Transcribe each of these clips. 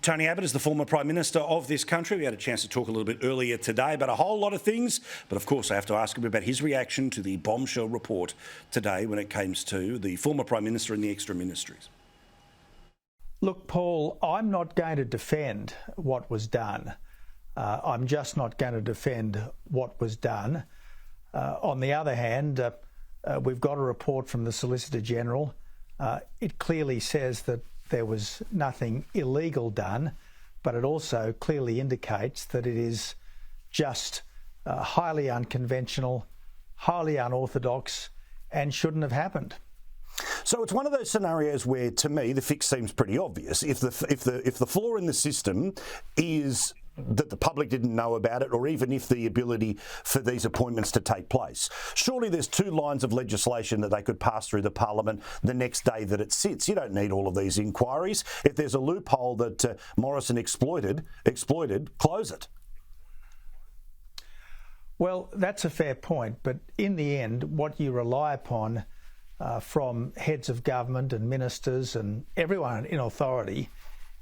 Tony Abbott is the former Prime Minister of this country. We had a chance to talk a little bit earlier today about a whole lot of things, but of course I have to ask him about his reaction to the bombshell report today when it comes to the former Prime Minister and the extra ministries. Look, Paul, I'm not going to defend what was done. I'm just not going to defend what was done. On the other hand, we've got a report from the Solicitor General. It clearly says that there was nothing illegal done, but it also clearly indicates that it is just highly unconventional, highly unorthodox, and shouldn't have happened. So it's one of those scenarios where, to me, the fix seems pretty obvious. If the flaw in the system is that the public didn't know about it, or even if the ability for these appointments to take place, surely there's two lines of legislation that they could pass through the Parliament the next day that it sits. You don't need all of these inquiries. If there's a loophole that Morrison exploited, close it. Well, that's a fair point, but in the end, what you rely upon from heads of government and ministers and everyone in authority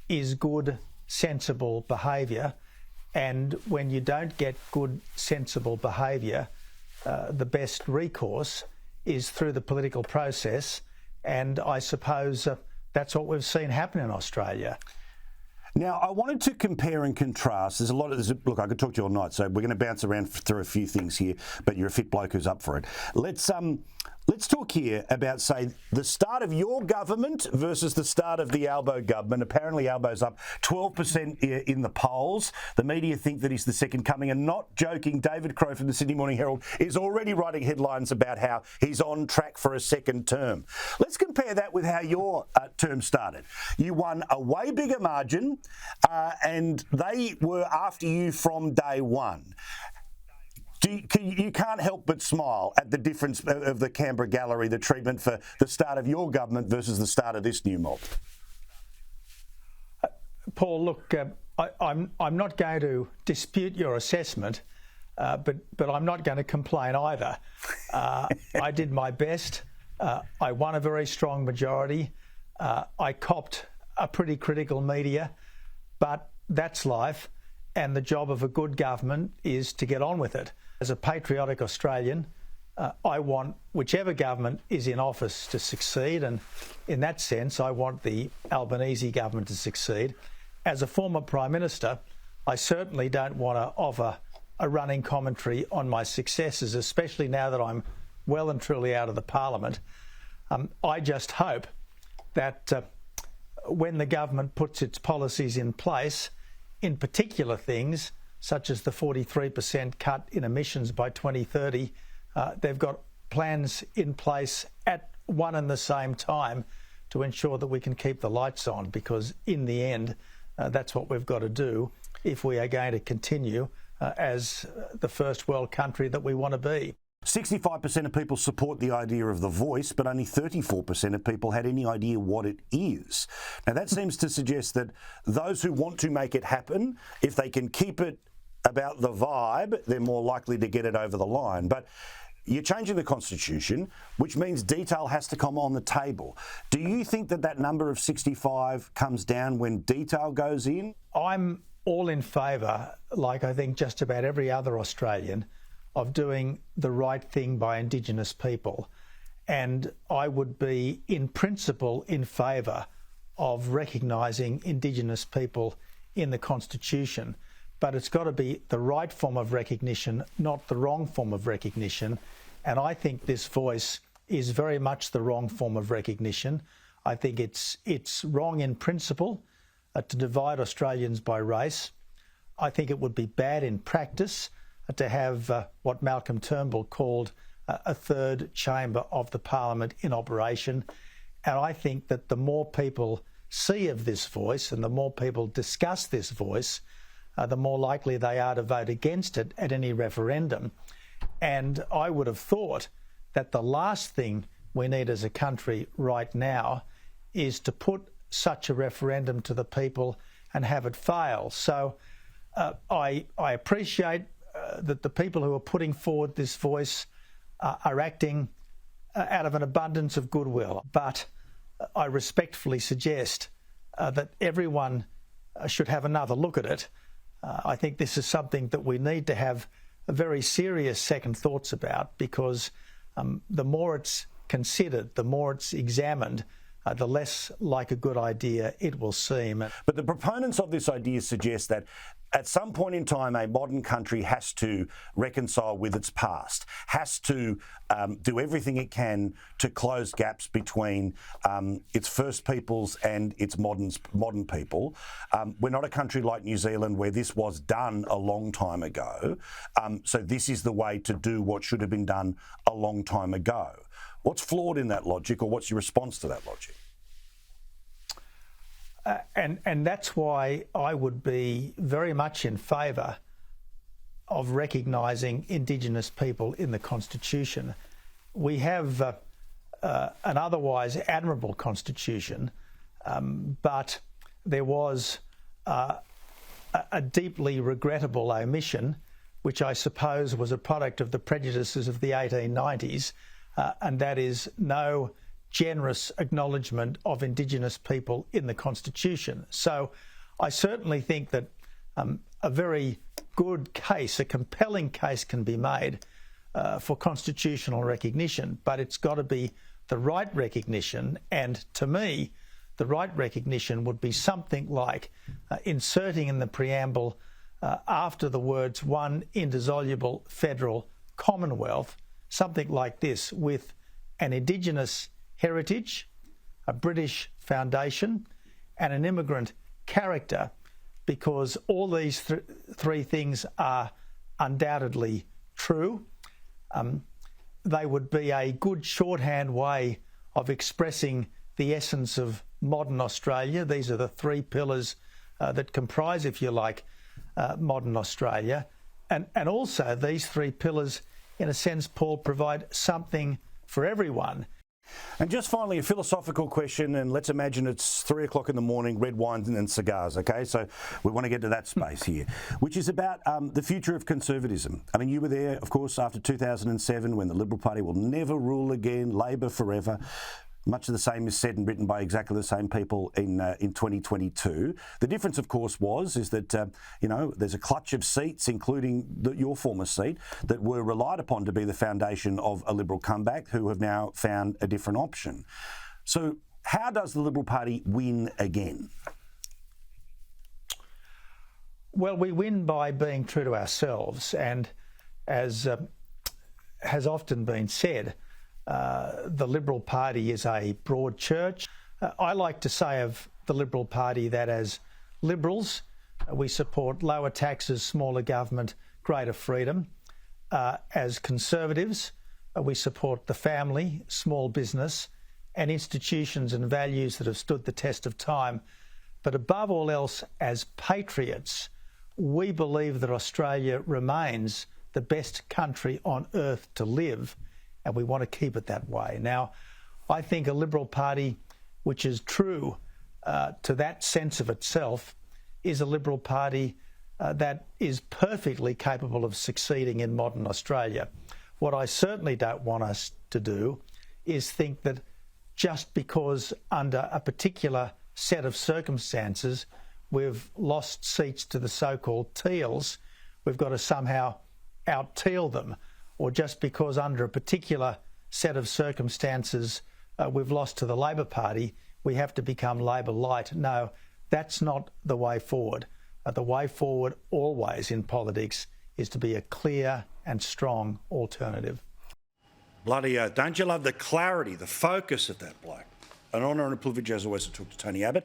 is good, sensible behaviour. And when you don't get good, sensible behaviour, the best recourse is through the political process. And I suppose that's what we've seen happen in Australia. Now, I wanted to compare and contrast. There's a lot of... Look, I could talk to you all night, so we're going to bounce around through a few things here, but you're a fit bloke who's up for it. Let's talk here about, say, the start of your government versus the start of the Albo government. Apparently, Albo's up 12% in the polls. The media think that he's the second coming, and not joking, David Crowe from the Sydney Morning Herald is already writing headlines about how he's on track for a second term. Let's compare that with how your term started. You won a way bigger margin, and they were after you from day one. You can't help but smile at the difference of the Canberra Gallery, the treatment for the start of your government versus the start of this new mob. Paul, look, I'm not going to dispute your assessment, but I'm not going to complain either. I did my best. I won a very strong majority. I copped a pretty critical media, but that's life, and the job of a good government is to get on with it. As a patriotic Australian, I want whichever government is in office to succeed, and in that sense, I want the Albanese government to succeed. As a former Prime Minister, I certainly don't want to offer a running commentary on my successes, especially now that I'm well and truly out of the Parliament. I just hope that when the government puts its policies in place, in particular things such as the 43% cut in emissions by 2030, they've got plans in place at one and the same time to ensure that we can keep the lights on, because in the end, that's what we've got to do if we are going to continue as the first world country that we want to be. 65% of people support the idea of the voice, but only 34% of people had any idea what it is. Now, that seems to suggest that those who want to make it happen, if they can keep it about the vibe, they're more likely to get it over the line. But you're changing the Constitution, which means detail has to come on the table. Do you think that number of 65 comes down when detail goes in? I'm all in favour, like I think just about every other Australian, of doing the right thing by Indigenous people. And I would be, in principle, in favour of recognising Indigenous people in the Constitution. But it's got to be the right form of recognition, not the wrong form of recognition. And I think this voice is very much the wrong form of recognition. I think it's wrong in principle to divide Australians by race. I think it would be bad in practice to have what Malcolm Turnbull called a third chamber of the Parliament in operation. And I think that the more people see of this voice and the more people discuss this voice, the more likely they are to vote against it at any referendum. And I would have thought that the last thing we need as a country right now is to put such a referendum to the people and have it fail. So I appreciate that the people who are putting forward this voice are acting out of an abundance of goodwill. But I respectfully suggest that everyone should have another look at it. I think this is something that we need to have a very serious second thoughts about, because the more it's considered, the more it's examined, the less like a good idea it will seem. But the proponents of this idea suggest that at some point in time, a modern country has to reconcile with its past, has to do everything it can to close gaps between its First Peoples and its modern people. We're not a country like New Zealand where this was done a long time ago. So this is the way to do what should have been done a long time ago. What's flawed in that logic, or what's your response to that logic? And that's why I would be very much in favour of recognising Indigenous people in the Constitution. We have an otherwise admirable Constitution, but there was a deeply regrettable omission, which I suppose was a product of the prejudices of the 1890s, and that is no generous acknowledgement of Indigenous people in the Constitution. So I certainly think that a very good case, a compelling case can be made for constitutional recognition, but it's got to be the right recognition. And to me, the right recognition would be something like inserting in the preamble after the words one indissoluble federal commonwealth, something like this, with an Indigenous heritage, a British foundation, and an immigrant character, because all these three things are undoubtedly true. They would be a good shorthand way of expressing the essence of modern Australia. These are the three pillars that comprise, if you like, modern Australia. And also these three pillars, in a sense, Paul, provide something for everyone. And just finally, a philosophical question, and let's imagine it's 3 o'clock in the morning, red wine and cigars, okay? So we want to get to that space here, which is about the future of conservatism. I mean, you were there, of course, after 2007, when the Liberal Party will never rule again, Labor forever. Much of the same is said and written by exactly the same people in 2022. The difference, of course, is that, there's a clutch of seats, including your former seat, that were relied upon to be the foundation of a Liberal comeback, who have now found a different option. So how does the Liberal Party win again? Well, we win by being true to ourselves. And as has often been said, the Liberal Party is a broad church. I like to say of the Liberal Party that as Liberals, we support lower taxes, smaller government, greater freedom. As Conservatives, we support the family, small business, and institutions and values that have stood the test of time. But above all else, as patriots, we believe that Australia remains the best country on earth to live, and we want to keep it that way. Now, I think a Liberal Party which is true to that sense of itself is a Liberal Party that is perfectly capable of succeeding in modern Australia. What I certainly don't want us to do is think that just because under a particular set of circumstances we've lost seats to the so-called Teals, we've got to somehow out-Teal them, or just because under a particular set of circumstances we've lost to the Labor Party, we have to become Labor light. No, that's not the way forward. The way forward always in politics is to be a clear and strong alternative. Bloody don't you love the clarity, the focus of that bloke? An honour and a privilege as always to talk to Tony Abbott.